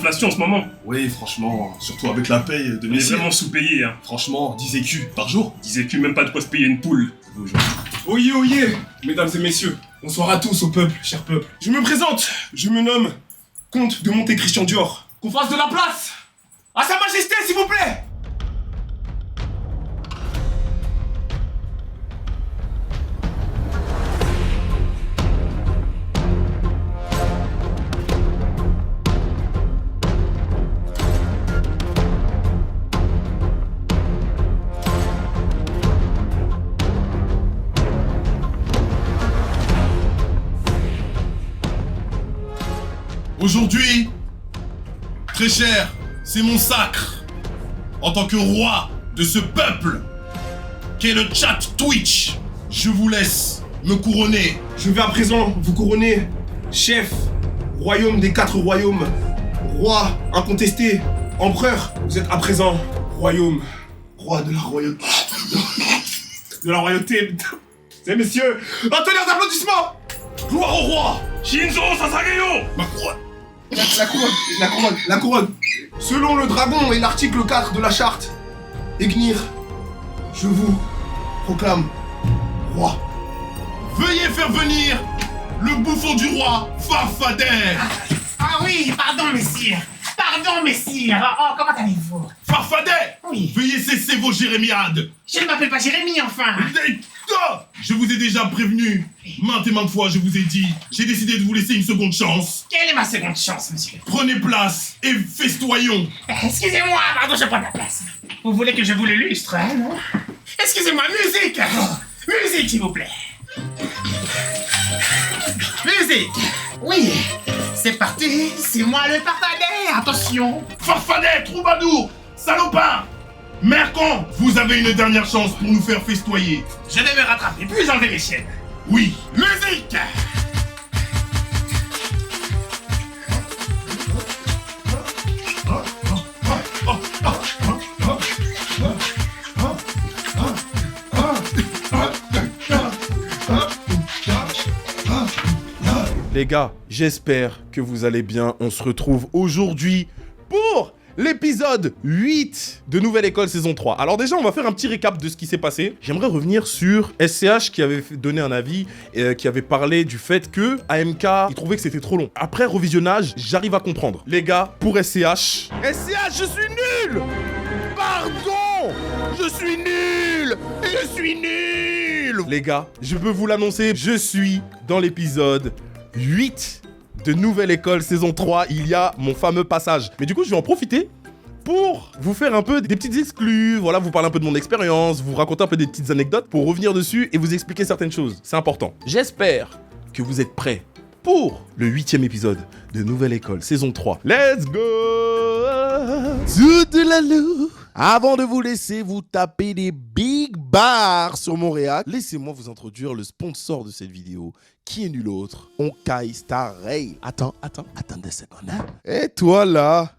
l'inflation en ce moment. Oui, franchement, surtout avec la paye de On est messieurs. vraiment sous-payé, hein. Franchement, 10 écus par jour. Disais que même pas de quoi se payer une poule. Oyez, oyez, mesdames et messieurs. Bonsoir à tous, au peuple, cher peuple. Je me présente, je me nomme Comte de Monte Christian Dior. Qu'on fasse de la place à Sa Majesté, s'il vous plaît. Aujourd'hui, très cher, c'est mon sacre. En tant que roi de ce peuple, qu'est le chat Twitch, je vous laisse me couronner. Je vais à présent vous couronner chef, royaume des 4 royaumes, roi incontesté, empereur. Vous êtes à présent royaume, roi de la royauté. De la royauté. Mesdames et messieurs, un tonnerre d'applaudissements. Gloire au roi. Shinzo Sasageyo. Ma couronne. La couronne. Selon le dragon et l'article 4 de la charte, Egnir, je vous proclame roi. Veuillez faire venir le bouffon du roi, Farfadet. Ah oui, pardon, messire. Pardon, messire. Oh, comment allez-vous? Farfadet. Oui. Veuillez cesser vos jérémiades. Je ne m'appelle pas Jérémie, enfin. Je vous ai déjà prévenu. Maintes et maintes fois, je vous ai dit. J'ai décidé de vous laisser une seconde chance. Quelle est ma seconde chance, monsieur? Prenez place et festoyons. Excusez-moi, pardon, je prends la place. Vous voulez que je vous le lustre, hein, non? Excusez-moi, musique. Musique, s'il vous plaît. Musique. Oui, c'est parti. C'est moi le Farfadet. Attention. Farfadet, troubadour, salopard. Mercant, vous avez une dernière chance pour nous faire festoyer. Je vais me rattraper, puis enlever les chaînes. Oui. Musique. Les gars, j'espère que vous allez bien. On se retrouve aujourd'hui pour l'épisode 8 de Nouvelle École saison 3. Alors déjà, on va faire un petit récap de ce qui s'est passé. J'aimerais revenir sur SCH qui avait donné un avis, qui avait parlé du fait que AMK, il trouvait que c'était trop long. Après revisionnage, j'arrive à comprendre. Les gars, pour SCH, je suis nul. Pardon, je suis nul. Je suis nul. Les gars, je peux vous l'annoncer, je suis dans l'épisode 8 de Nouvelle École saison 3, il y a mon fameux passage. Mais du coup, je vais en profiter pour vous faire un peu des petites exclus, voilà, vous parler un peu de mon expérience, vous raconter un peu des petites anecdotes pour revenir dessus et vous expliquer certaines choses. C'est important. J'espère que vous êtes prêts pour le 8e épisode de Nouvelle École saison 3. Let's go! Toute la loup. Avant de vous laisser vous taper des big bars sur mon réac, laissez-moi vous introduire le sponsor de cette vidéo, qui est nul autre, Honkai Star Rail. Attends 2 secondes. Hein? Et toi là,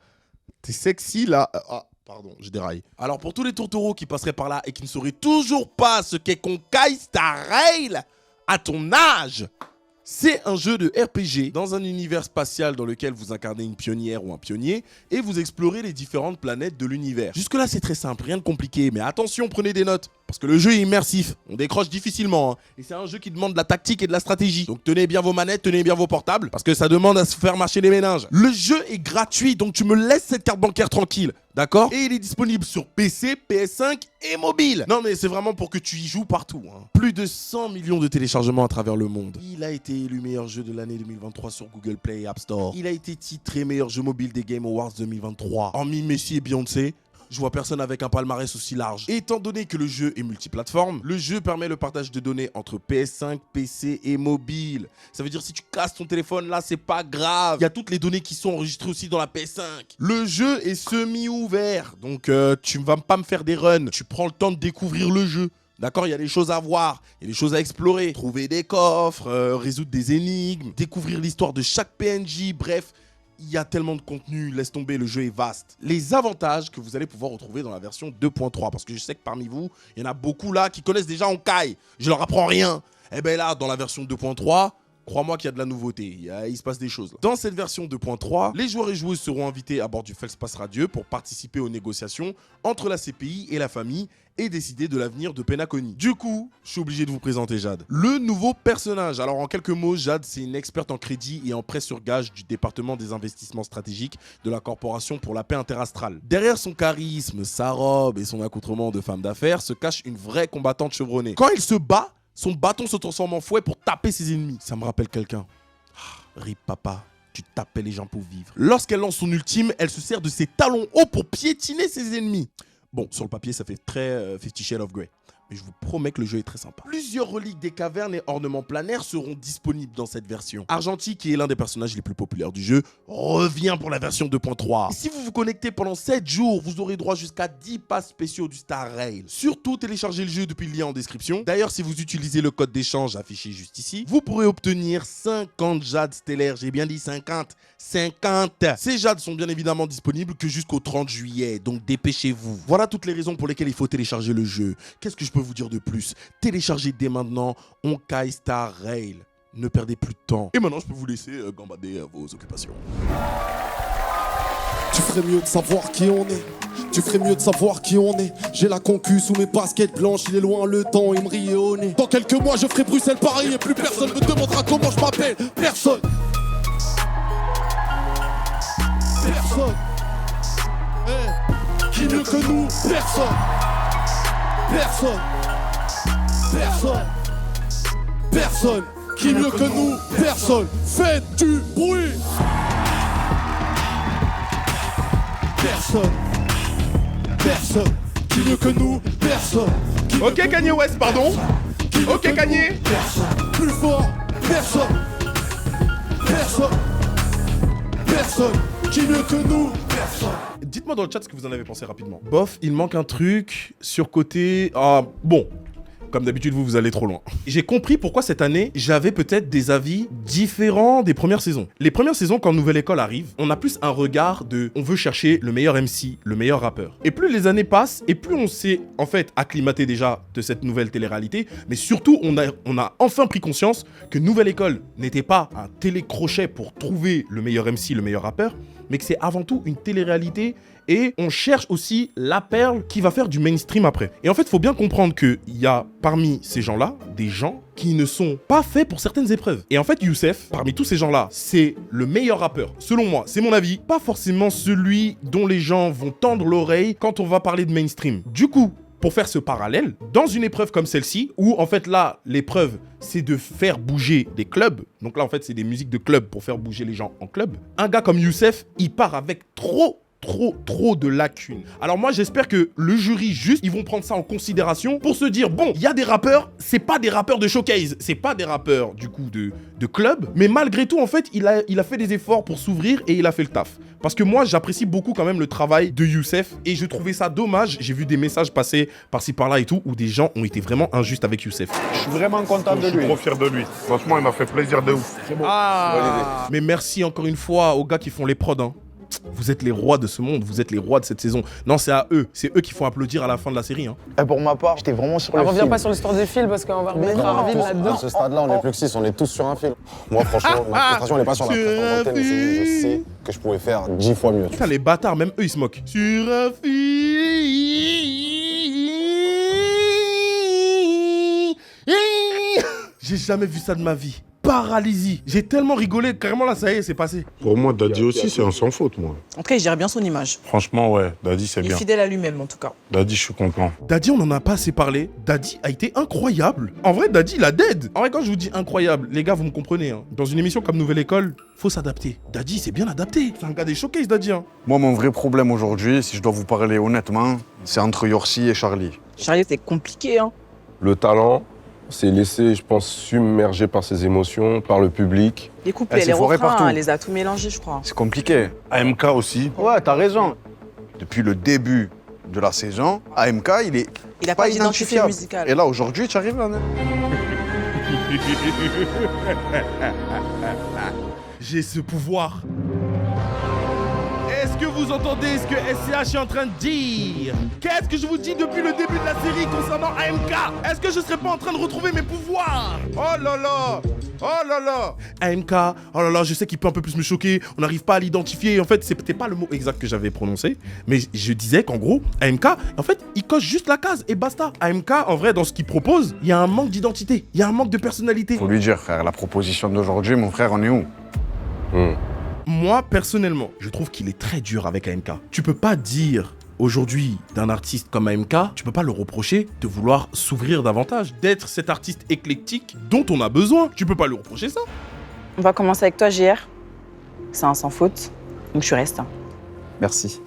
t'es sexy là. Ah, pardon, je déraille. Alors pour tous les tourtereaux qui passeraient par là et qui ne sauraient toujours pas ce qu'est Honkai Star Rail, à ton âge, c'est un jeu de RPG dans un univers spatial dans lequel vous incarnez une pionnière ou un pionnier et vous explorez les différentes planètes de l'univers. Jusque-là, c'est très simple, rien de compliqué, mais attention, prenez des notes. Parce que le jeu est immersif, on décroche difficilement, hein. Et c'est un jeu qui demande de la tactique et de la stratégie. Donc tenez bien vos manettes, tenez bien vos portables, parce que ça demande à se faire marcher les méninges. Le jeu est gratuit, donc tu me laisses cette carte bancaire tranquille, d'accord? Et il est disponible sur PC, PS5 et mobile. Non mais c'est vraiment pour que tu y joues partout, hein. Plus de 100 millions de téléchargements à travers le monde. Il a été élu meilleur jeu de l'année 2023 sur Google Play et App Store. Il a été titré meilleur jeu mobile des Game Awards 2023. Hormis Messi et Beyoncé, je vois personne avec un palmarès aussi large. Et étant donné que le jeu est multiplateforme, le jeu permet le partage de données entre PS5, PC et mobile. Ça veut dire si tu casses ton téléphone là, c'est pas grave. Il y a toutes les données qui sont enregistrées aussi dans la PS5. Le jeu est semi-ouvert, donc tu ne vas pas me faire des runs. Tu prends le temps de découvrir le jeu. D'accord, il y a des choses à voir, il y a des choses à explorer. Trouver des coffres, résoudre des énigmes, découvrir l'histoire de chaque PNJ, bref. Il y a tellement de contenu, laisse tomber, le jeu est vaste. Les avantages que vous allez pouvoir retrouver dans la version 2.3, parce que je sais que parmi vous, il y en a beaucoup là qui connaissent déjà Honkai. Je leur apprends rien. Eh bien là, dans la version 2.3, Crois-moi qu'il y a de la nouveauté, il se passe des choses. Là. Dans cette version 2.3, les joueurs et joueuses seront invités à bord du Feldspace Radieux pour participer aux négociations entre la CPI et la famille et décider de l'avenir de Penacony. Du coup, je suis obligé de vous présenter Jade. Le nouveau personnage. Alors en quelques mots, Jade, c'est une experte en crédit et en prêt sur gage du département des investissements stratégiques de la Corporation pour la paix interastrale. Derrière son charisme, sa robe et son accoutrement de femme d'affaires se cache une vraie combattante chevronnée. Quand elle se bat, son bâton se transforme en fouet pour taper ses ennemis. Ça me rappelle quelqu'un. Rip papa. Tu tapais les gens pour vivre. Lorsqu'elle lance son ultime, elle se sert de ses talons hauts pour piétiner ses ennemis. Bon, sur le papier, ça fait très 50 Shades of Grey. Mais je vous promets que le jeu est très sympa. Plusieurs reliques des cavernes et ornements planaires seront disponibles dans cette version. Argenty, qui est l'un des personnages les plus populaires du jeu, revient pour la version 2.3. Et si vous vous connectez pendant 7 jours, vous aurez droit jusqu'à 10 passes spéciaux du Star Rail. Surtout, téléchargez le jeu depuis le lien en description. D'ailleurs, si vous utilisez le code d'échange affiché juste ici, vous pourrez obtenir 50 jades stellaires. J'ai bien dit 50. 50. Ces jades sont bien évidemment disponibles que jusqu'au 30 juillet, donc dépêchez-vous. Voilà toutes les raisons pour lesquelles il faut télécharger le jeu. Qu'est-ce que je peux vous dire de plus? Téléchargez dès maintenant Honkai Star Rail. Ne perdez plus de temps. Et maintenant, je peux vous laisser gambader à vos occupations. Tu ferais mieux de savoir qui on est. Tu ferais mieux de savoir qui on est. J'ai la concu sous mes baskets blanches. Il est loin le temps, il me rit au nez. Dans quelques mois, je ferai Bruxelles-Paris et plus personne me demandera comment je m'appelle. Personne. Personne. Qui mieux que nous? Personne. Personne. Personne. Personne. Qui mieux que nous? Personne. Faites du bruit. Personne. Personne. Qui mieux que nous? Personne. Ok Kanye West, pardon. Ok Kanye. Personne. Plus fort. Personne. Personne. Personne. Qui mieux que nous? Personne. Dites-moi dans le chat ce que vous en avez pensé rapidement. Bof, il manque un truc sur côté... Ah, bon. Comme d'habitude, vous allez trop loin. J'ai compris pourquoi cette année, j'avais peut-être des avis différents des premières saisons. Les premières saisons, quand Nouvelle École arrive, on a plus un regard de... On veut chercher le meilleur MC, le meilleur rappeur. Et plus les années passent, et plus on s'est, en fait, acclimaté déjà de cette nouvelle télé-réalité, mais surtout, on a enfin pris conscience que Nouvelle École n'était pas un télécrochet pour trouver le meilleur MC, le meilleur rappeur, mais que c'est avant tout une télé-réalité et on cherche aussi la perle qui va faire du mainstream après. Et en fait, il faut bien comprendre qu'il y a parmi ces gens-là, des gens qui ne sont pas faits pour certaines épreuves. Et en fait, Youssef, parmi tous ces gens-là, c'est le meilleur rappeur. Selon moi, c'est mon avis, pas forcément celui dont les gens vont tendre l'oreille quand on va parler de mainstream. Du coup, pour faire ce parallèle, dans une épreuve comme celle-ci, où en fait là, l'épreuve, c'est de faire bouger des clubs, donc là en fait c'est des musiques de club pour faire bouger les gens en club, un gars comme Youssef, il part avec trop de lacunes. Alors moi j'espère que le jury juste, ils vont prendre ça en considération pour se dire, bon, il y a des rappeurs, c'est pas des rappeurs de showcase, c'est pas des rappeurs du coup de club, mais malgré tout en fait, il a fait des efforts pour s'ouvrir et il a fait le taf. Parce que moi j'apprécie beaucoup quand même le travail de Youssef et je trouvais ça dommage, j'ai vu des messages passer par-ci par-là et tout, où des gens ont été vraiment injustes avec Youssef. Je suis vraiment content de lui. Je suis trop fier de lui. Franchement, il m'a fait plaisir de ouf. C'est bon. Ah. Mais merci encore une fois aux gars qui font les prods, hein. Vous êtes les rois de ce monde, vous êtes les rois de cette saison. Non, c'est à eux, c'est eux qui font applaudir à la fin de la série. Hein. Et pour ma part, j'étais vraiment sur le On film. revient pas sur l'histoire du fil parce qu'on va remettre Arvin là-dedans. À ce stade-là, on est plus que 6, on est tous sur un fil. Moi, franchement, ma frustration, elle est pas sur la prestation d'antenne, mais c'est juste, je sais que je pouvais faire 10 fois mieux. Putain, les bâtards, même eux, ils se moquent. Sur un fil. J'ai jamais vu ça de ma vie. Paralysie. J'ai tellement rigolé, carrément là, ça y est, c'est passé. Pour moi, Daddy aussi, c'est un sans faute, moi. En tout cas, il gère bien son image. Franchement, ouais, Daddy, c'est Il est bien. fidèle à lui-même, en tout cas. Daddy, je suis content. Daddy, on en a pas assez parlé. Daddy a été incroyable. En vrai, Daddy, il a dead. En vrai, quand je vous dis incroyable, les gars, vous me comprenez. Hein. Dans une émission comme Nouvelle École, faut s'adapter. Daddy, c'est bien adapté. C'est un gars des showcases, Daddy. Hein. Moi, mon vrai problème aujourd'hui, si je dois vous parler honnêtement, c'est entre Yorsi et Charlie. Charlie, c'est compliqué, hein. Le talent, c'est laissé, je pense, submerger par ses émotions, par le public. Les couplets, les refrains, elle les a tout mélangés, je crois. C'est compliqué. AMK aussi. Ouais, t'as raison. Depuis le début de la saison, AMK, il a pas d'identité musicale. Et là, aujourd'hui, tu arrives là. J'ai ce pouvoir. Est-ce que vous entendez ce que SCH est en train de dire? Qu'est-ce que je vous dis depuis le début de la série concernant AMK? Est-ce que je serais pas en train de retrouver mes pouvoirs? Oh là là! Oh là là! AMK, oh là là, je sais qu'il peut un peu plus me choquer, on n'arrive pas à l'identifier, en fait, c'était pas le mot exact que j'avais prononcé, mais je disais qu'en gros, AMK, en fait, il coche juste la case et basta. AMK, en vrai, dans ce qu'il propose, il y a un manque d'identité, il y a un manque de personnalité. Faut lui dire, frère, la proposition d'aujourd'hui, mon frère, on est où? Moi, personnellement, je trouve qu'il est très dur avec AMK. Tu peux pas dire aujourd'hui d'un artiste comme AMK, tu peux pas le reprocher de vouloir s'ouvrir davantage, d'être cet artiste éclectique dont on a besoin. Tu peux pas lui reprocher ça. On va commencer avec toi, JR. C'est un sans faute, donc je reste. Merci.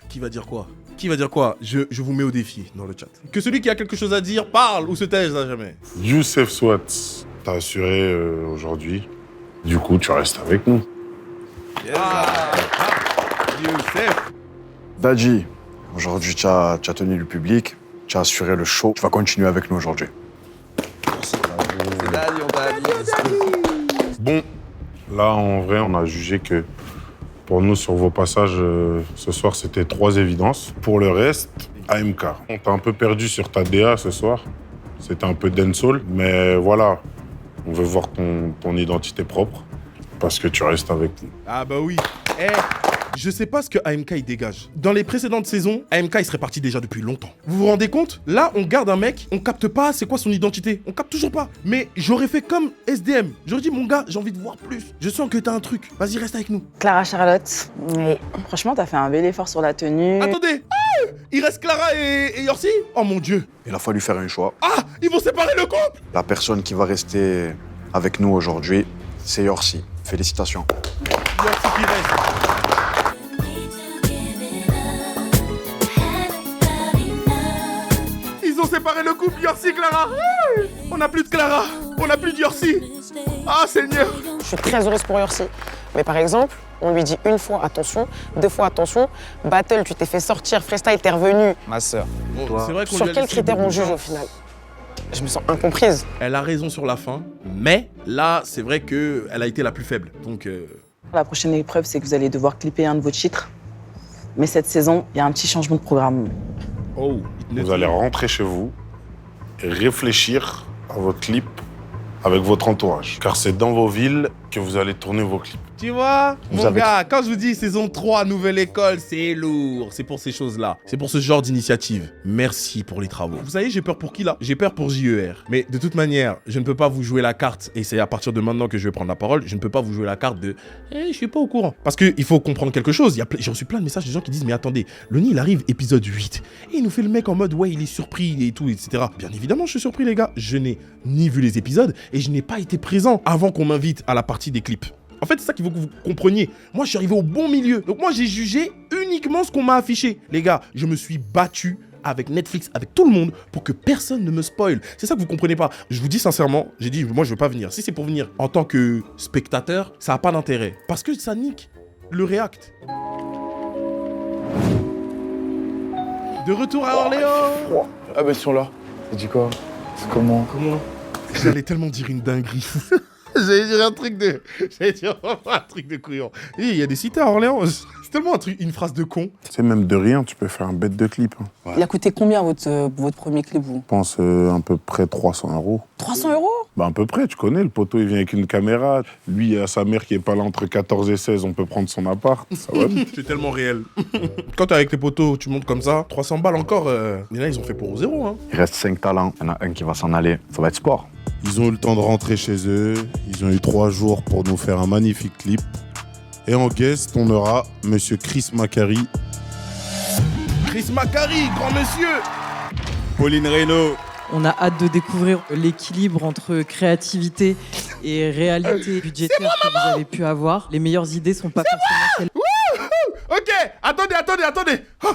Qui va dire quoi? Qui va dire quoi? Je vous mets au défi dans le chat. Que celui qui a quelque chose à dire parle ou se taise à jamais. Youssef Swat, t'as assuré aujourd'hui. Du coup, tu restes avec nous. Youssef. Dadji, aujourd'hui, tu as tenu le public, tu as assuré le show, tu vas continuer avec nous aujourd'hui. Bon, là, en vrai, on a jugé que pour nous, sur vos passages ce soir, c'était 3 évidences. Pour le reste, AMK. On t'a un peu perdu sur ta DA ce soir. C'était un peu dancehall, mais voilà, on veut voir ton identité propre parce que tu restes avec nous. Ah bah oui. Je sais pas ce que AMK il dégage. Dans les précédentes saisons, AMK il serait parti déjà depuis longtemps. Vous vous rendez compte? Là, on garde un mec, on capte pas c'est quoi son identité. On capte toujours pas. Mais j'aurais fait comme SDM. J'aurais dit, mon gars, j'ai envie de voir plus. Je sens que t'as un truc. Vas-y, reste avec nous. Clara Charlotte. Oui. Franchement, t'as fait un bel effort sur la tenue. Attendez. Il reste Clara et Yorsi? Oh mon Dieu. Il a fallu faire un choix. Ah, ils vont séparer le couple? La personne qui va rester avec nous aujourd'hui, c'est Yorsi. Félicitations. Yorsi qui reste. Ils ont séparé le couple Yorsi Clara. On n'a plus de Clara. On n'a plus de Yorsi. Ah Seigneur. Je suis très heureuse pour Yorsi. Mais par exemple, on lui dit une fois attention, 2 fois attention. Battle, tu t'es fait sortir, freestyle, t'es revenu. Ma sœur. C'est vrai qu'on Sur lui a quels laissé critères beaucoup on de juge temps. au final? Je me sens incomprise. Elle a raison sur la fin, mais là, c'est vrai qu'elle a été la plus faible. Donc, La prochaine épreuve, c'est que vous allez devoir clipper un de vos titres. Mais cette saison, il y a un petit changement de programme. oh, Vous allez rentrer chez vous et réfléchir à votre clip avec votre entourage. Car c'est dans vos villes que vous allez tourner vos clips. Tu vois, Vous mon avez- gars, quand je vous dis saison 3, nouvelle école, c'est lourd. C'est pour ces choses-là. C'est pour ce genre d'initiative. Merci pour les travaux. Vous savez, j'ai peur pour qui là? J'ai peur pour JER. Mais de toute manière, je ne peux pas vous jouer la carte, et c'est à partir de maintenant que je vais prendre la parole, je ne peux pas vous jouer la carte de « je suis pas au courant ». Parce qu'il faut comprendre quelque chose. J'ai reçu plein de messages de gens qui disent « mais attendez, Lenny, il arrive épisode 8. Et il nous fait le mec en mode « ouais, il est surpris et tout, etc. » Bien évidemment, je suis surpris les gars. Je n'ai ni vu les épisodes, et je n'ai pas été présent avant qu'on m'invite à la partie des clips. En fait, c'est ça qu'il faut que vous compreniez. Moi, je suis arrivé au bon milieu. Donc moi, j'ai jugé uniquement ce qu'on m'a affiché. Les gars, je me suis battu avec Netflix, avec tout le monde, pour que personne ne me spoil. C'est ça que vous comprenez pas. Je vous dis sincèrement, j'ai dit, moi, je veux pas venir. Si c'est pour venir en tant que spectateur, ça a pas d'intérêt. Parce que ça nique le React. De retour à Orléans. Ah bah ils sont là. Ça dit quoi? C'est comment? Comment? J'allais tellement dire une dinguerie. J'allais dire un truc de... J'allais dire vraiment un truc de couillon. Et il y a des cités à Orléans. C'est tellement un truc, une phrase de con. Tu sais, même de rien, tu peux faire un bête de clip. Hein. Il a coûté combien votre premier clip, vous? Je pense à peu près 300 €. 300 €? Bah à peu près, tu connais, le poteau il vient avec une caméra, lui il a sa mère qui est pas là entre 14 et 16, on peut prendre son appart, ça va vite. C'est tellement réel. Quand t'es avec tes potos, tu montes comme ça, 300 balles encore, mais là ils ont fait pour 0 hein. Il reste 5 talents, il y en a un qui va s'en aller, ça va être sport. Ils ont eu le temps de rentrer chez eux, ils ont eu 3 jours pour nous faire un magnifique clip. Et en guest, on aura Monsieur Chris Macari. Chris Macari, grand monsieur. Pauline Reynaud. On a hâte de découvrir l'équilibre entre créativité et réalité budgétaire que vous avez pu avoir. Les meilleures idées sont pas forcément celles... Ok, attendez. Oh.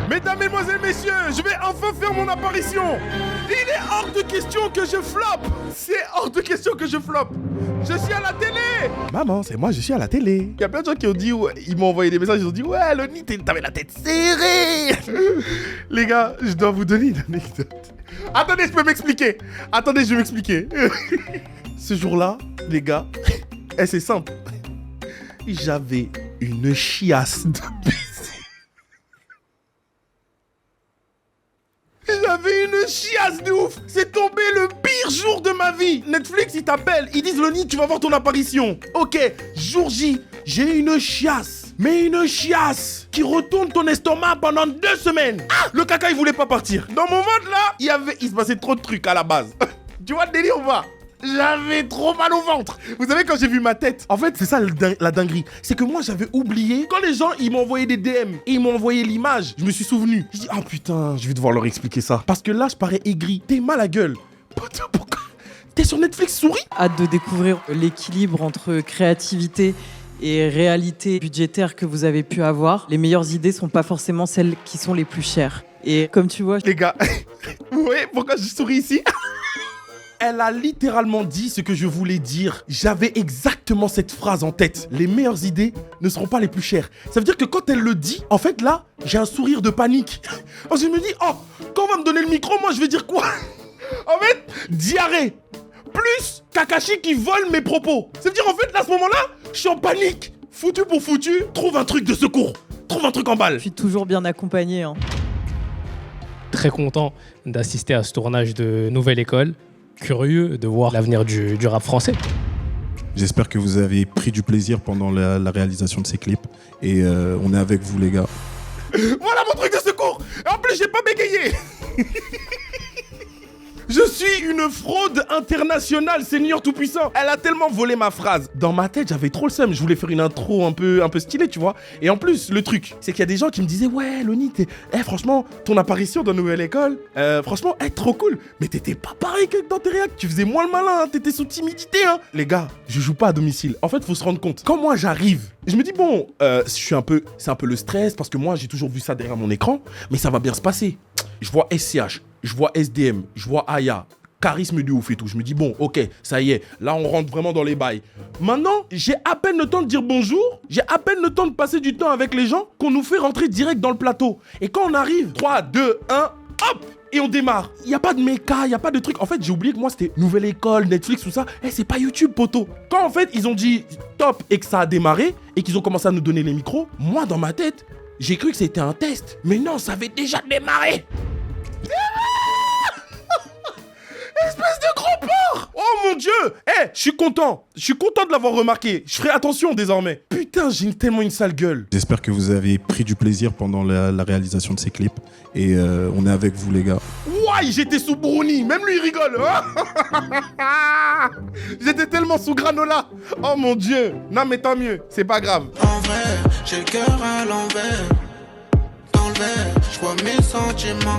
Mesdames, mesdemoiselles, messieurs, je vais enfin faire mon apparition. Il est hors de question que je floppe. C'est hors de question que je floppe. Je suis à la télé. Maman, c'est moi, je suis à la télé. Il y a plein de gens qui ont dit, ouais, ils m'ont envoyé des messages, ils ont dit, ouais, Lenny, t'avais la tête serrée. Les gars, je dois vous donner une anecdote. Attendez, je peux m'expliquer. Attendez, je vais m'expliquer. Ce jour-là, les gars, c'est simple. J'avais une chiasse de J'avais une chiasse de ouf. C'est tombé le pire jour de ma vie. Netflix, ils t'appellent. Ils disent, Lonnie, tu vas voir ton apparition. Ok, jour J, j'ai une chiasse. Mais une chiasse qui retourne ton estomac pendant 2 semaines. Ah, le caca, il voulait pas partir. Dans mon ventre, là, il se passait trop de trucs à la base. Tu vois le délire ou pas? J'avais trop mal au ventre. Vous savez, quand j'ai vu ma tête, en fait, c'est ça la dinguerie. C'est que moi, j'avais oublié. Quand les gens, ils m'ont envoyé des DM et ils m'ont envoyé l'image, je me suis souvenu. Je dis, ah putain, je vais devoir leur expliquer ça. Parce que là, je parais aigri. T'es mal à gueule. Pourquoi? T'es sur Netflix, souris? Hâte de découvrir l'équilibre entre créativité et réalité budgétaire que vous avez pu avoir. Les meilleures idées sont pas forcément celles qui sont les plus chères. Et comme tu vois... Les gars, vous voyez pourquoi je souris ici? Elle a littéralement dit ce que je voulais dire. J'avais exactement cette phrase en tête. Les meilleures idées ne seront pas les plus chères. Ça veut dire que quand elle le dit, en fait là, j'ai un sourire de panique. Parce que je me dis, oh, quand on va me donner le micro, moi je vais dire quoi? En fait, diarrhée. Plus Kakashi qui vole mes propos. Ça veut dire en fait, là, à ce moment-là, je suis en panique. Foutu pour foutu, trouve un truc de secours. Trouve un truc en balle. Je suis toujours bien accompagné. Très content d'assister à ce tournage de Nouvelle École. Curieux de voir l'avenir du rap français. J'espère que vous avez pris du plaisir pendant la réalisation de ces clips. Et on est avec vous, les gars. Voilà mon truc de secours. En plus, j'ai pas bégayé. Je suis une fraude internationale, Seigneur Tout-Puissant. Elle a tellement volé ma phrase. Dans ma tête, j'avais trop le seum. Je voulais faire une intro un peu stylée, tu vois. Et en plus, le truc, c'est qu'il y a des gens qui me disaient, ouais, Lonnie, franchement, ton apparition dans Nouvelle École, franchement, trop cool. Mais t'étais pas pareil que dans tes réacts. Tu faisais moins le malin, hein. T'étais sous timidité, hein. Les gars, je joue pas à domicile. En fait, faut se rendre compte. Quand moi, j'arrive, je me dis, bon, c'est un peu le stress parce que moi, j'ai toujours vu ça derrière mon écran. Mais ça va bien se passer. Je vois SCH, je vois SDM, je vois Aya, charisme de ouf et tout. Je me dis, bon, ok, ça y est, là, on rentre vraiment dans les bails. Maintenant, j'ai à peine le temps de dire bonjour, j'ai à peine le temps de passer du temps avec les gens qu'on nous fait rentrer direct dans le plateau. Et quand on arrive, 3, 2, 1, hop, et on démarre. Il n'y a pas de méca, il n'y a pas de truc. En fait, j'ai oublié que moi, c'était Nouvelle École, Netflix, tout ça. C'est pas YouTube, poteau. Quand, en fait, ils ont dit top et que ça a démarré et qu'ils ont commencé à nous donner les micros, moi, dans ma tête, j'ai cru que c'était un test. Mais non, ça avait déjà démarré. Espèce de gros porc! Oh mon Dieu! Je suis content. Je suis content de l'avoir remarqué. Je ferai attention désormais. Putain, j'ai tellement une sale gueule. J'espère que vous avez pris du plaisir pendant la réalisation de ces clips. Et on est avec vous, les gars. Ouais, j'étais sous brownie. Même lui, il rigole. J'étais tellement sous granola. Oh mon Dieu. Non, mais tant mieux. C'est pas grave. En vrai, j'ai le cœur à l'envers. Dans le verre, je vois mes sentiments.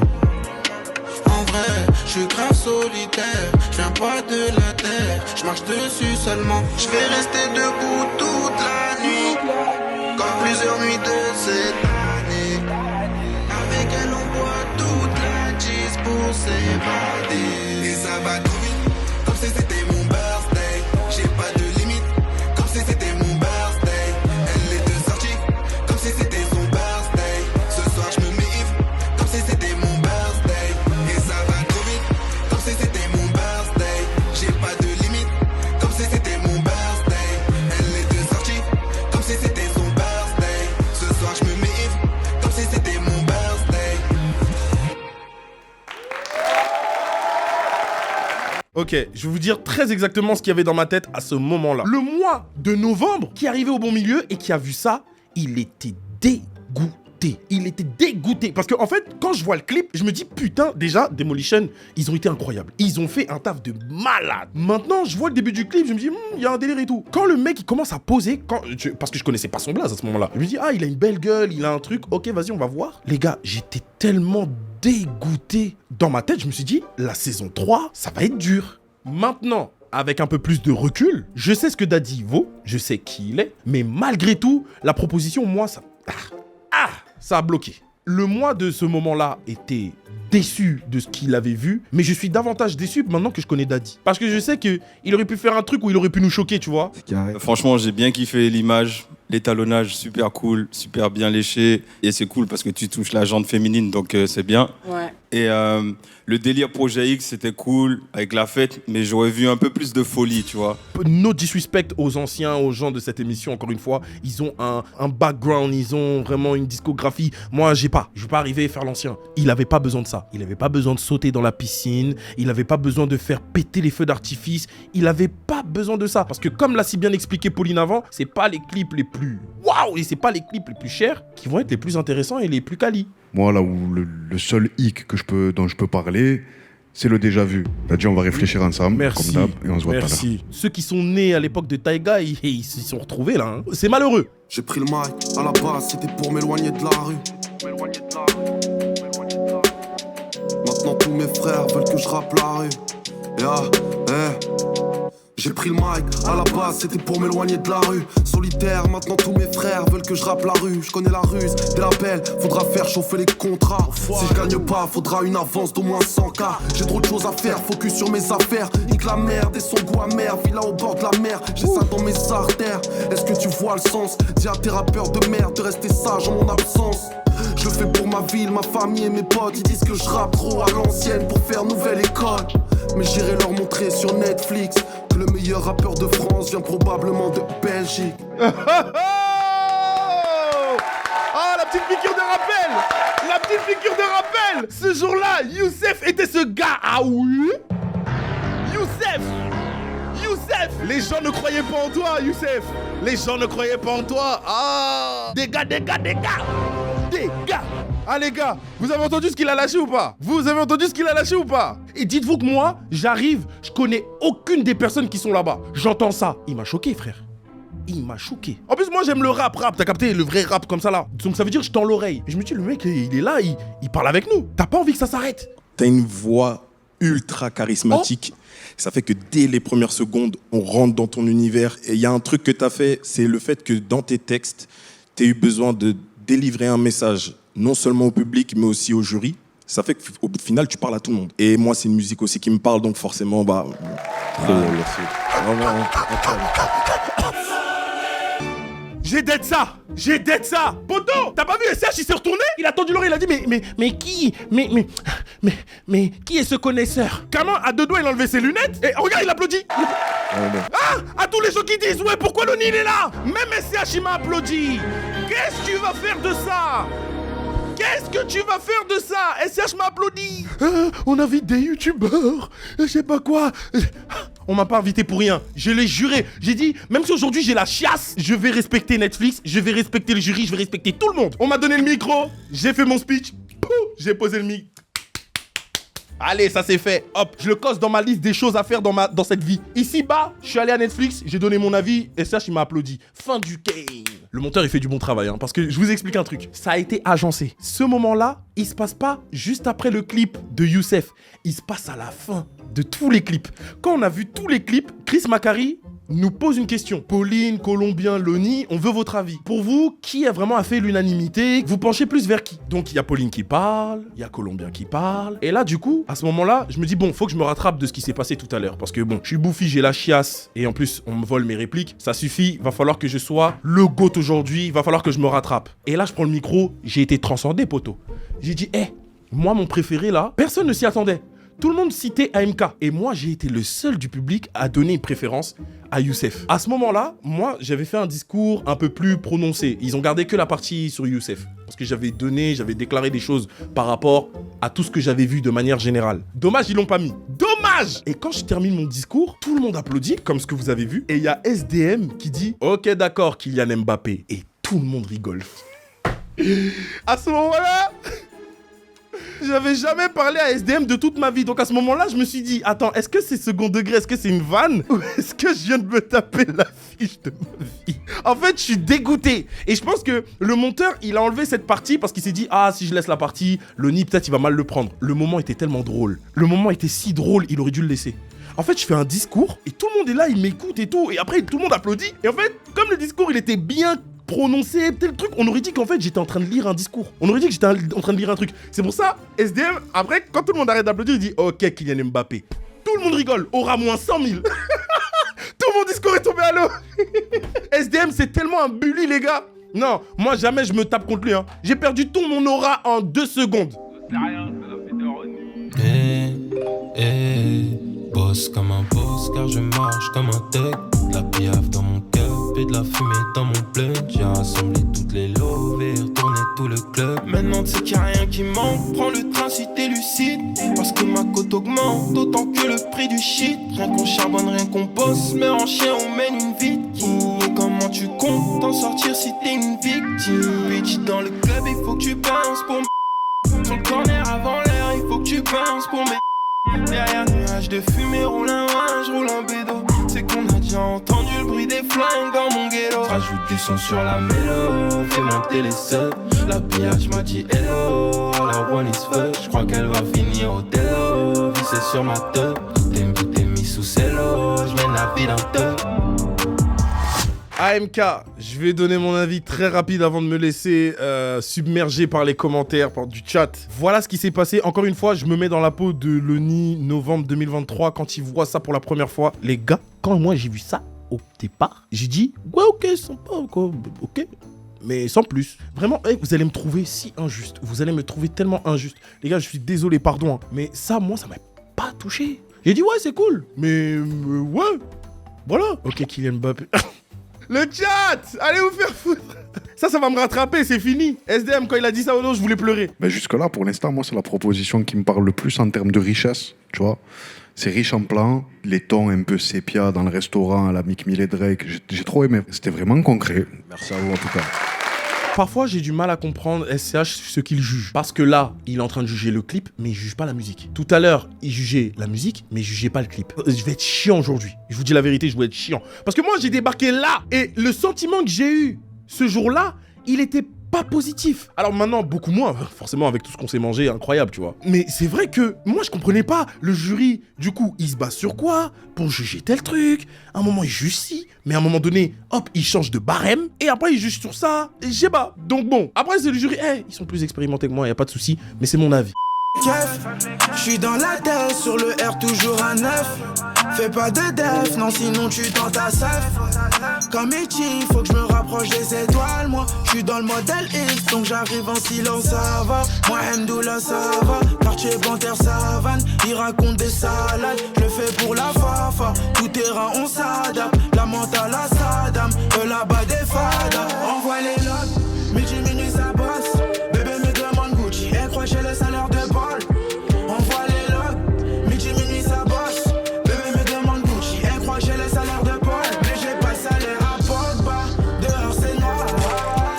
En vrai, je suis grave solitaire, je viens pas de la terre, je marche dessus seulement. Je vais rester debout toute la nuit, comme plusieurs nuits de cette année. Avec elle on boit toute la cheese pour s'évader. Et ça va trop vite, comme si c'était mon birthday. J'ai pas de limite, comme si c'était mon birthday. Elle est de sortie, comme si c'était son birthday. Ce soir je me mets ivre, comme si c'était mon birthday. Ok, je vais vous dire très exactement ce qu'il y avait dans ma tête à ce moment-là. Le mois de novembre, qui arrivait au bon milieu et qui a vu ça, il était dégoûté. Il était dégoûté. Parce que en fait, quand je vois le clip, je me dis, putain, déjà, Demolition, ils ont été incroyables. Ils ont fait un taf de malade. Maintenant, je vois le début du clip, je me dis, il y a un délire et tout. Quand le mec, il commence à poser, parce que je connaissais pas son blaze à ce moment-là, je me dis, ah, il a une belle gueule, il a un truc, ok, vas-y, on va voir. Les gars, j'étais tellement dégoûté. Dans ma tête, je me suis dit, la saison 3, ça va être dur. Maintenant, avec un peu plus de recul, je sais ce que Daddy vaut, je sais qui il est, mais malgré tout, la proposition, moi, ça a bloqué. Le moi de ce moment-là était déçu de ce qu'il avait vu, mais je suis davantage déçu maintenant que je connais Daddy. Parce que je sais qu'il aurait pu faire un truc où il aurait pu nous choquer, tu vois. Franchement, j'ai bien kiffé l'image, l'étalonnage, super cool, super bien léché. Et c'est cool parce que tu touches la jante féminine, donc c'est bien. Ouais. Et le délire Projet X, c'était cool avec la fête, mais j'aurais vu un peu plus de folie, tu vois. No disrespect aux anciens, aux gens de cette émission, encore une fois. Ils ont un background, ils ont vraiment une discographie. Moi, je vais pas arriver à faire l'ancien. Il avait pas besoin de ça. Il avait pas besoin de sauter dans la piscine. Il avait pas besoin de faire péter les feux d'artifice. Il avait pas besoin de ça. Parce que comme l'a si bien expliqué Pauline avant, c'est pas les clips les plus waouh et c'est pas les clips les plus chers qui vont être les plus intéressants et les plus quali. Moi, là où le seul hic dont je peux parler, c'est le déjà vu. T'as dit, on va réfléchir ensemble, Merci. comme d'hab, et on se voit tout à l'heure. Merci. Ceux qui sont nés à l'époque de Taïga, ils s'y sont retrouvés là. Hein. C'est malheureux. J'ai pris le mic, à la base, c'était pour m'éloigner de la rue. Maintenant, tous mes frères veulent que je rappe la rue. J'ai pris le mic, à la base c'était pour m'éloigner de la rue. Solitaire, maintenant tous mes frères veulent que je rappe la rue. Je connais la ruse, des labels, faudra faire chauffer les contrats. Si je gagne pas, faudra une avance d'au moins 100K. J'ai trop de choses à faire, focus sur mes affaires. Nique la merde et son goût amer, villa au bord de la mer. J'ai ça dans mes artères, est-ce que tu vois le sens? Dis à tes rappeurs de merde de rester sage en mon absence. Je le fais pour ma ville, ma famille et mes potes. Ils disent que je rappe trop à l'ancienne pour faire nouvelle école. Mais j'irai leur montrer sur Netflix que le meilleur rappeur de France vient probablement de Belgique. Ah, la petite piqûre de rappel! La petite piqûre de rappel! Ce jour-là, Youssef était ce gars. Ah oui? Youssef! Les gens ne croyaient pas en toi, Youssef! Les gens ne croyaient pas en toi! Ah! Des gars! Ah les gars, vous avez entendu ce qu'il a lâché ou pas? Et dites-vous que moi, j'arrive, je connais aucune des personnes qui sont là-bas. J'entends ça. Il m'a choqué, frère. Il m'a choqué. En plus, moi, j'aime le rap. T'as capté le vrai rap comme ça, là. Donc, ça veut dire que je tends l'oreille. Et je me dis, le mec, il est là, il parle avec nous. T'as pas envie que ça s'arrête? T'as une voix ultra charismatique. Ça fait que dès les premières secondes, on rentre dans ton univers. Et il y a un truc que t'as fait, c'est le fait que dans tes textes, t'as eu besoin de délivrer un message, non seulement au public, mais aussi au jury. Ça fait qu'au final, tu parles à tout le monde. Et moi, c'est une musique aussi qui me parle, donc forcément, merci. J'ai dead ça! Poto! T'as pas vu SH, il s'est retourné? Il a tendu l'oreille, il a dit mais qui? Mais qui est ce connaisseur? Comment à deux doigts il a enlevé ses lunettes? Et regarde, il applaudit! Ah! À tous les gens qui disent ouais, pourquoi Loni il est là? Même SH il m'a applaudi! Qu'est-ce que tu vas faire de ça? SH m'a applaudi! On invite des youtubeurs, je sais pas quoi. On m'a pas invité pour rien, je l'ai juré. J'ai dit, même si aujourd'hui j'ai la chiasse, je vais respecter Netflix, je vais respecter le jury, je vais respecter tout le monde. On m'a donné le micro, j'ai fait mon speech, j'ai posé le mic. Allez, ça c'est fait. Hop, je le coche dans ma liste des choses à faire dans cette vie. Ici bas, je suis allé à Netflix, j'ai donné mon avis, et SH il m'a applaudi. Fin du game. Le monteur il fait du bon travail, hein, parce que je vous explique un truc. Ça a été agencé. Ce moment-là, il se passe pas juste après le clip de Youssef. Il se passe à la fin de tous les clips. Quand on a vu tous les clips, Chris Macari nous pose une question. Pauline, Colombien, Loni, on veut votre avis. Pour vous, qui a vraiment fait l'unanimité? Vous penchez plus vers qui? Donc il y a Pauline qui parle, il y a Colombien qui parle. Et là du coup, à ce moment-là, je me dis bon, faut que je me rattrape de ce qui s'est passé tout à l'heure. Parce que bon, je suis bouffi, j'ai la chiasse. Et en plus, on me vole mes répliques. Ça suffit, va falloir que je sois le GOAT aujourd'hui. Va falloir que je me rattrape. Et là, je prends le micro, j'ai été transcendé, poto. J'ai dit, moi mon préféré là, personne ne s'y attendait. Tout le monde citait AMK. Et moi, j'ai été le seul du public à donner une préférence à Youssef. À ce moment-là, moi, j'avais fait un discours un peu plus prononcé. Ils ont gardé que la partie sur Youssef. Parce que j'avais déclaré des choses par rapport à tout ce que j'avais vu de manière générale. Dommage, ils l'ont pas mis. Dommage! Et quand je termine mon discours, tout le monde applaudit, comme ce que vous avez vu. Et il y a SDM qui dit, ok, d'accord, Kylian Mbappé. Et tout le monde rigole. À ce moment-là... J'avais jamais parlé à SDM de toute ma vie. Donc à ce moment-là, je me suis dit, attends, est-ce que c'est second degré? Est-ce que c'est une vanne? Ou est-ce que je viens de me taper l'affiche de ma vie? En fait, je suis dégoûté. Et je pense que le monteur, il a enlevé cette partie parce qu'il s'est dit, ah, si je laisse la partie, Loni, peut-être il va mal le prendre. Le moment était tellement drôle. Le moment était si drôle, il aurait dû le laisser. En fait, je fais un discours et tout le monde est là, il m'écoute et tout. Et après, tout le monde applaudit. Et en fait, comme le discours, il était bien prononcé, tel truc, on aurait dit qu'en fait, j'étais en train de lire un discours. On aurait dit que j'étais en train de lire un truc. C'est pour ça, SDM, après, quand tout le monde arrête d'applaudir, il dit, ok, Kylian Mbappé. Tout le monde rigole, aura moins 100 000. Tout mon discours est tombé à l'eau. SDM, c'est tellement un bully, les gars. Non, moi, jamais je me tape contre lui. Hein. J'ai perdu tout mon aura en 2 secondes. C'est rien, c'est la bosse comme un boss car je marche comme un thug. De la piaffe dans mon cup et de la fumée dans mon blunt. J'ai rassemblé toutes les loves et retourné tout le club. Maintenant tu sais qu'il n'y a rien qui manque. Prends le train si t'es lucide. Parce que ma cote augmente autant que le prix du shit. Rien qu'on charbonne, rien qu'on bosse. Mais en chien on mène une vie de king. Et comment tu comptes t'en sortir si t'es une victime? Bitch dans le club il faut que tu pinces pour me. Sur le corner avant l'air il faut que tu pinces pour me. Derrière nuage de fumée roule un vin, je roule un bédo. C'est qu'on a déjà entendu le bruit des flingues dans mon ghetto. Rajoute du son sur la mélo, fais monter les subs. La pillage m'a dit hello, all I want is fuck. J'crois qu'elle va finir au télo, vissée sur ma teub. Tout est mis sous cello, j'mène la vie d'un teub. AMK, je vais donner mon avis très rapide avant de me laisser submerger par les commentaires, par du chat. Voilà ce qui s'est passé. Encore une fois, je me mets dans la peau de Lenny, novembre 2023, quand il voit ça pour la première fois. Les gars, quand moi j'ai vu ça au départ, j'ai dit « Ouais, ok, sympa, ok. » Mais sans plus. Vraiment, vous allez me trouver si injuste. Vous allez me trouver tellement injuste. Les gars, je suis désolé, pardon. Hein, mais ça, moi, ça m'a pas touché. J'ai dit « Ouais, c'est cool. » Mais ouais. Voilà. Ok, Kylian Mbappé. Le chat! Allez vous faire foutre! Ça va me rattraper, c'est fini. SDM, quand il a dit ça au nom, je voulais pleurer. Mais jusque-là, pour l'instant, moi, c'est la proposition qui me parle le plus en termes de richesse, tu vois. C'est riche en plans, les tons un peu sépia dans le restaurant à la Mick Mill et Drake. J'ai trop aimé. C'était vraiment concret. Merci à vous, en tout cas. Parfois, j'ai du mal à comprendre SCH ce qu'il juge. Parce que là, il est en train de juger le clip, mais il juge pas la musique. Tout à l'heure, il jugeait la musique, mais il jugeait pas le clip. Je vais être chiant aujourd'hui. Je vous dis la vérité, je vais être chiant. Parce que moi, j'ai débarqué là, et le sentiment que j'ai eu ce jour-là, il était pas positif. Alors maintenant, beaucoup moins, forcément avec tout ce qu'on s'est mangé, incroyable, tu vois. Mais c'est vrai que moi, je comprenais pas. Le jury, du coup, il se base sur quoi pour juger tel truc? À un moment, il juge ci, mais à un moment donné, hop, il change de barème, et après, il juge sur ça, et je sais pas. Donc bon, après, c'est le jury, ils sont plus expérimentés que moi, y a pas de souci, mais c'est mon avis. Je suis dans la tête, sur le R toujours à 9. Fais pas de def, non sinon tu tentes ta sef. Comme Ichi, faut que je me rapproche des étoiles. Moi, je suis dans le modèle X, donc j'arrive en silence, ça va. Moi, Mdoula, ça va. Quartier Panthère Savane, il raconte des salades. Je le fais pour la fafa, tout terrain on s'adapte. La mentale à Saddam, là-bas des fadas. Envoie les logs, midi minuit ça bosse. Bébé me demande Gucci, elle croit j'ai le salaire de bol. Envoie les logs, midi minuit ça bosse. Bébé me demande Gucci, elle croit j'ai le salaire de Paul. Mais j'ai pas le salaire à Pogba, dehors c'est noir.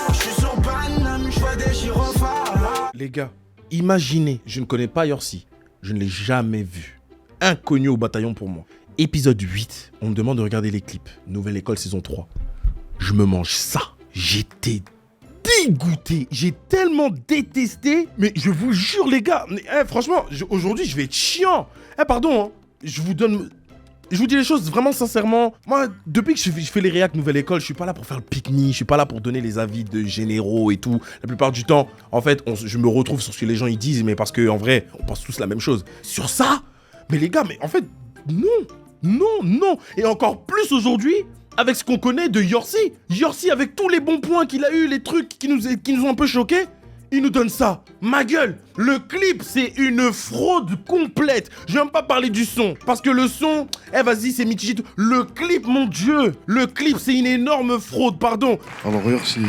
Je suis sur Paname, je vois des gyrophares. Les gars, imaginez, je ne connais pas Yorsi, je ne l'ai jamais vu. Inconnu au bataillon pour moi. Épisode 8, on me demande de regarder les clips. Nouvelle école saison 3. Je me mange ça. J'étais dégoûté. J'ai tellement détesté. Mais je vous jure les gars, mais, franchement, aujourd'hui je vais être chiant. Pardon, hein, je vous dis les choses vraiment sincèrement. Moi, depuis que je fais les réacs Nouvelle École, je suis pas là pour faire le pique-nique, je suis pas là pour donner les avis de généraux et tout. La plupart du temps, en fait, je me retrouve sur ce que les gens ils disent, mais parce que en vrai, on pense tous la même chose. Sur ça, mais les gars, mais en fait, non. Et encore plus aujourd'hui, avec ce qu'on connaît de Yorsi. Yorsi, avec tous les bons points qu'il a eu, les trucs qui nous ont un peu choqués, il nous donne ça. Ma gueule, le clip, c'est une fraude complète. Je vais même pas parler du son, parce que le son, vas-y, c'est mitigé. Le clip, mon Dieu, le clip, c'est une énorme fraude, pardon. Alors, Yorsi,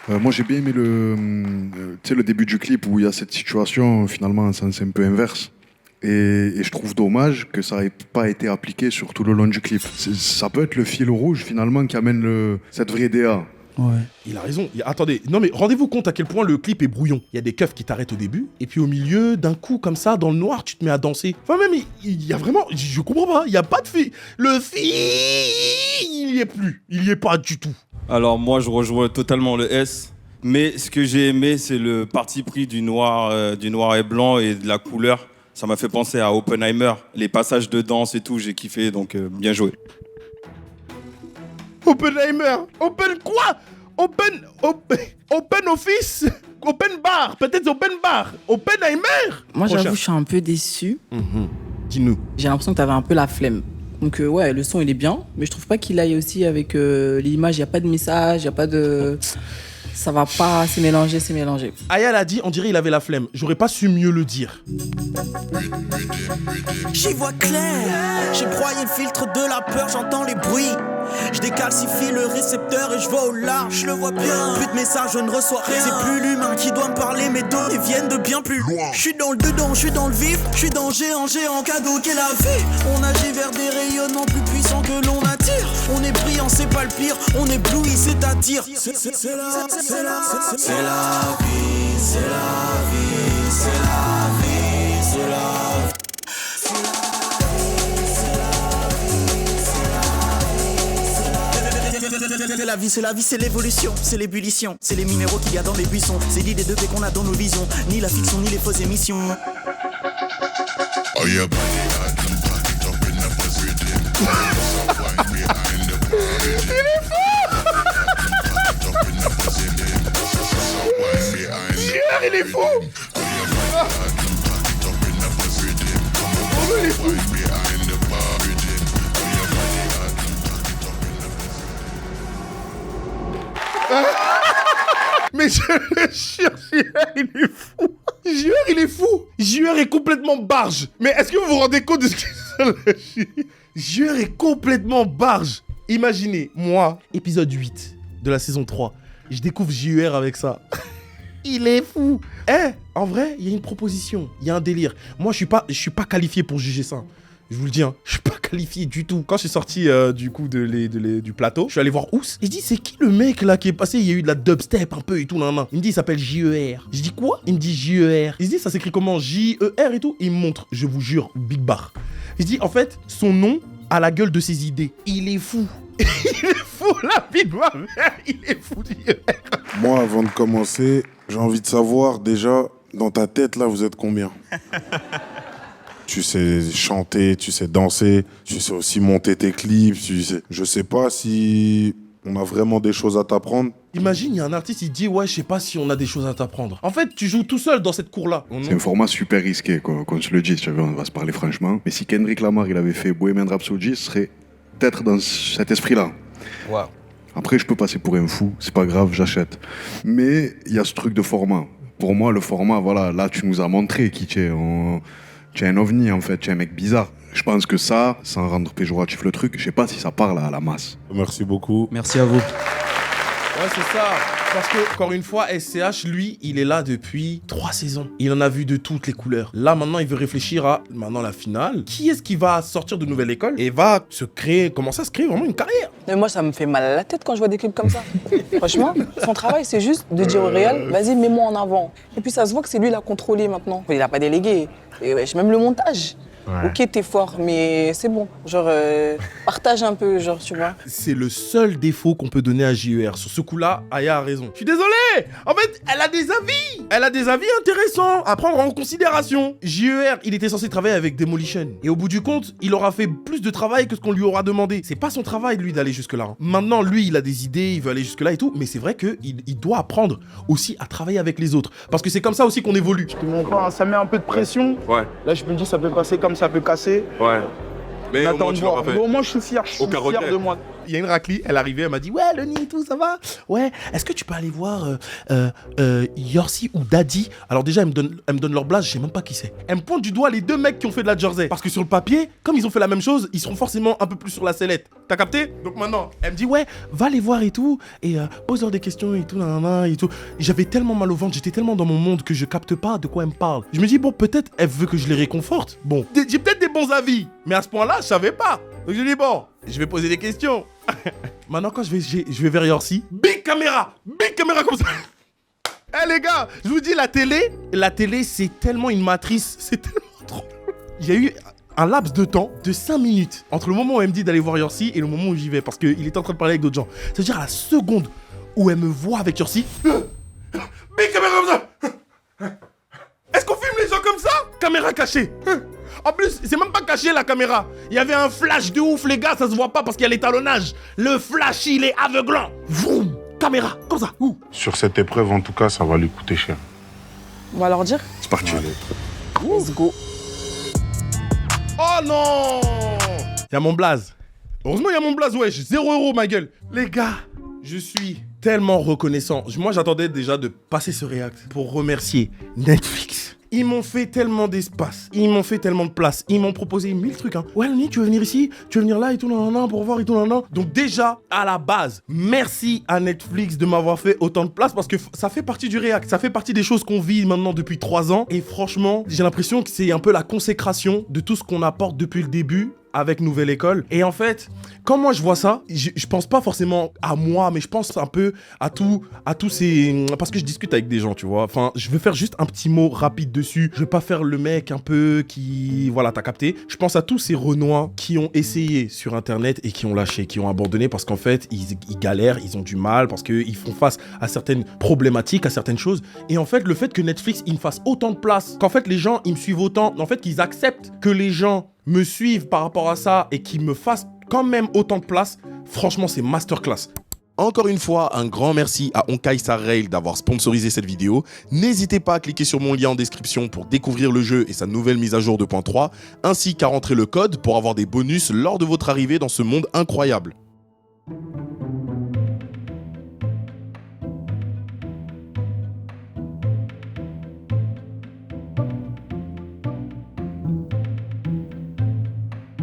moi j'ai bien aimé le début du clip où il y a cette situation, finalement, c'est un peu inverse. Et je trouve dommage que ça n'ait pas été appliqué sur tout le long du clip. Ça peut être le fil rouge, finalement, qui amène cette vraie DA. Ouais. Il a raison. Attendez, non mais rendez-vous compte à quel point le clip est brouillon. Il y a des keufs qui t'arrêtent au début, et puis au milieu, d'un coup, comme ça, dans le noir, tu te mets à danser. Enfin même, il y a vraiment... Je comprends pas, il n'y a pas de fil. Le fil, il y est plus. Il y est pas du tout. Alors moi, je rejoins totalement le S. Mais ce que j'ai aimé, c'est le parti pris du noir et blanc et de la couleur. Ça m'a fait penser à Oppenheimer. Les passages de danse et tout, j'ai kiffé, donc bien joué. Oppenheimer. Open quoi? Open office. Open bar. Peut-être open bar. Oppenheimer. Moi, j'avoue, je suis un peu déçu. Dis-nous. J'ai l'impression que t'avais un peu la flemme. Donc ouais, le son, il est bien. Mais je trouve pas qu'il aille aussi avec l'image. Il n'y a pas de message, il n'y a pas de... Ça va pas, c'est mélangé, c'est mélangé. Aya l'a dit, on dirait il avait la flemme. J'aurais pas su mieux le dire. J'y vois clair, j'ai broyé le filtre de la peur, j'entends les bruits. Je décalcifie le récepteur et je vois au large, je le vois bien. Plus de messages, je ne reçois rien. C'est plus l'humain qui doit me parler, mes données viennent de bien plus loin. Je suis dans le dedans, je suis dans le vif, je suis dans géant, cadeau qu'est la vie. On agit vers des rayonnements plus puissants que l'on attire. On est brillant, c'est pas le pire, on éblouit, c'est-à-dire. C'est la vie, c'est la vie, c'est la vie, c'est la vie, c'est la vie. C'est la vie, c'est l'évolution, c'est l'ébullition, c'est les minéraux qu'il y a dans les buissons, c'est l'idée de paix qu'on a dans nos visions, ni la fiction ni les fausses émissions. Oh yeah. Il est fou. Il est fou. Mais je le jure, JR, il est fou. JR, il est fou. JR est complètement barge. Mais est-ce que vous vous rendez compte de ce qu'il JR est complètement barge. Imaginez, moi, épisode 8 de la saison 3, je découvre JR avec ça. Il est fou. En vrai, il y a une proposition, il y a un délire. Moi, je suis pas qualifié pour juger ça. Je vous le dis, hein, je suis pas qualifié du tout. Quand je suis sorti du coup du plateau, je suis allé voir Ous. Et je dis, c'est qui le mec là qui est passé? Il y a eu de la dubstep un peu et tout. Nan. Il me dit, il s'appelle JER. Je dis quoi? Il me dit JER. Il se dit, ça s'écrit comment? JER et tout. Il me montre, je vous jure, Big Bar. Je dis, en fait, son nom a la gueule de ses idées. Il est fou. Il est fou, la vie de ma mère. Il est fou, JER. Moi, avant de commencer, j'ai envie de savoir déjà, dans ta tête là, vous êtes combien? Tu sais chanter, tu sais danser, tu sais aussi monter tes clips, tu sais. Je sais pas si on a vraiment des choses à t'apprendre. Imagine, il y a un artiste, il dit, ouais, je sais pas si on a des choses à t'apprendre. En fait, tu joues tout seul dans cette cour-là. C'est un format super risqué, quoi. Qu'on se le dise, tu vois, on va se parler franchement. Mais si Kendrick Lamar, il avait fait Bohemian Rhapsody, ce serait peut-être dans cet esprit-là. Wow. Après, je peux passer pour un fou, c'est pas grave, j'achète. Mais il y a ce truc de format. Pour moi, le format, voilà, là, tu nous as montré qui tu es. Tu es un ovni, en fait, tu es un mec bizarre. Je pense que ça, sans rendre péjoratif le truc, je sais pas si ça parle à la masse. Merci beaucoup. Merci à vous. Ouais, c'est ça. Parce que, encore une fois, SCH, lui, il est là depuis 3 saisons. Il en a vu de toutes les couleurs. Là, maintenant, il veut réfléchir à, maintenant, la finale. Qui est-ce qui va sortir de nouvelle école et va commencer à se créer vraiment une carrière? Mais moi, ça me fait mal à la tête quand je vois des clips comme ça. Franchement, son travail, c'est juste de dire au réel, vas-y, mets-moi en avant. Et puis, ça se voit que c'est lui qui l'a contrôlé maintenant. Il a pas délégué. Et ouais, même le montage. Ouais. Ok, t'es fort, mais c'est bon. Genre, partage un peu, genre, tu vois. C'est le seul défaut qu'on peut donner à JER. Sur ce coup-là, Aya a raison. Je suis désolé. En fait, elle a des avis. Elle a des avis intéressants à prendre en considération. JER, il était censé travailler avec Demolition. Et au bout du compte, il aura fait plus de travail que ce qu'on lui aura demandé. C'est pas son travail, lui, d'aller jusque-là. Hein. Maintenant, lui, il a des idées, il veut aller jusque-là et tout. Mais c'est vrai qu'il doit apprendre aussi à travailler avec les autres. Parce que c'est comme ça aussi qu'on évolue. Je te montre pas, ça met un peu de pression. Ouais. Là, je me dis, ça peut passer comme ça peut casser. Ouais. Mais au moins, tu l'auras fait. Au moins, je suis fier de moi. Il y a une raclie, elle arrivait, elle m'a dit, ouais, le nid et tout, ça va? Ouais, est-ce que tu peux aller voir Yorsi ou Daddy? Alors déjà, elle me donne leur blase, je sais même pas qui c'est. Elle me pointe du doigt les 2 mecs qui ont fait de la Jersey. Parce que sur le papier, comme ils ont fait la même chose, ils seront forcément un peu plus sur la sellette. T'as capté? Donc maintenant, elle me dit, ouais, va les voir et tout, et pose-leur des questions et tout, nanana, et tout. J'avais tellement mal au ventre, j'étais tellement dans mon monde que je capte pas de quoi elle me parle. Je me dis, bon, peut-être elle veut que je les réconforte. Bon, j'ai peut-être des bons avis, mais à ce point-là, je savais pas. Donc je dis, bon, je vais poser des questions. Maintenant, quand je vais vers Yorsi, big caméra comme ça. Eh les gars, je vous dis, la télé, c'est tellement une matrice, c'est tellement trop. Il y a eu un laps de temps de 5 minutes entre le moment où elle me dit d'aller voir Yorsi et le moment où j'y vais, parce qu'il est en train de parler avec d'autres gens. C'est-à-dire à la seconde où elle me voit avec Yorsi, big caméra comme ça. Est-ce qu'on filme les gens comme ça? Caméra cachée. En plus, c'est même pas caché la caméra. Il y avait un flash de ouf, les gars, ça se voit pas parce qu'il y a l'étalonnage. Le flash, il est aveuglant. Vroom, caméra, comme ça. Ouh. Sur cette épreuve, en tout cas, ça va lui coûter cher. On va leur dire. C'est parti. Let's go. Oh non! Il y a mon blaze. Heureusement, il y a mon blaze, wesh. 0 € ma gueule. Les gars, je suis tellement reconnaissant. Moi, j'attendais déjà de passer ce react pour remercier Netflix. Ils m'ont fait tellement d'espace, ils m'ont fait tellement de place, ils m'ont proposé 1000 trucs. Ouais, Loni, tu veux venir ici, tu veux venir là et tout, nan, pour voir et tout, nan. Donc déjà, à la base, merci à Netflix de m'avoir fait autant de place parce que ça fait partie du react, ça fait partie des choses qu'on vit maintenant depuis 3 ans. Et franchement, j'ai l'impression que c'est un peu la consécration de tout ce qu'on apporte depuis le début avec Nouvelle École. Et en fait, quand moi je vois ça, je pense pas forcément à moi, mais je pense un peu à tous ces... Parce que je discute avec des gens, tu vois. Enfin, je veux faire juste un petit mot rapide dessus. Je veux pas faire le mec un peu qui... Voilà, t'as capté. Je pense à tous ces Renois qui ont essayé sur Internet et qui ont lâché, qui ont abandonné parce qu'en fait, ils galèrent, ils ont du mal, parce qu'ils font face à certaines problématiques, à certaines choses. Et en fait, le fait que Netflix, il me fasse autant de place, qu'en fait, les gens, ils me suivent autant, en fait, qu'ils acceptent que les gens me suivent par rapport à ça et qui me fassent quand même autant de place, franchement, c'est masterclass. Encore une fois, un grand merci à Honkai Star Rail d'avoir sponsorisé cette vidéo. N'hésitez pas à cliquer sur mon lien en description pour découvrir le jeu et sa nouvelle mise à jour 2.3, ainsi qu'à rentrer le code pour avoir des bonus lors de votre arrivée dans ce monde incroyable.